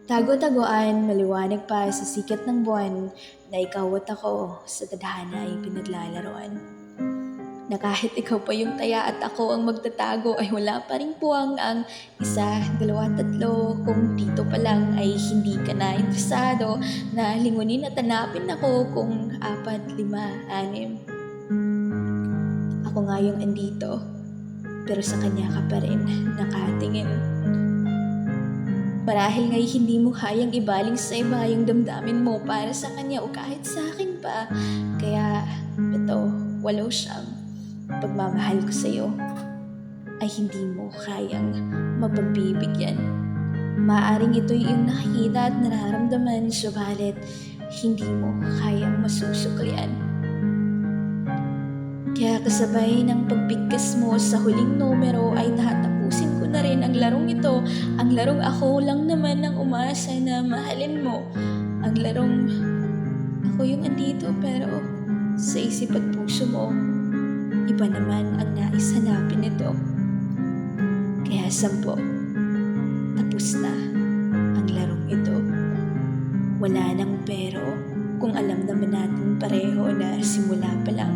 Tago-taguan, maliwanag pa sa sikat ng buwan na ikaw at ako sa tadhana ay pinaglalaroan. Na kahit ikaw pa yung taya at ako ang magtatago ay wala pa rin puwang ang isa, dalawa, tatlo. Kung dito pa lang ay hindi ka na interesado na lingunin at hanapin ako kung apat, lima, anim. Ako nga yung andito, pero sa kanya ka pa rin nakatingin. Marahil nga'y hindi mo kayang ibaling sa iba yung damdamin mo para sa kanya o kahit sa akin pa. Kaya ito, walau siyang pagmamahal ko sa'yo ay hindi mo kayang mapagbibigyan. Maaring ito'y iyong nakikita at nararamdaman, subalit hindi mo kayang masusuklian. Kaya kasabay ng pagbigkas mo sa huling numero ay tatapusin ko na rin ang larong ito. Ang larong ako lang naman ang umasa na mahalin mo. Ang larong ako yung andito pero sa isip at puso mo, iba naman ang nais hanapin ito. Kaya 10, tapos na ang larong ito. Wala nang pero kung alam naman natin pareho na simula pa lang,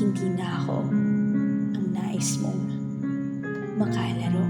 hindi na ako ang nais mong makalaro.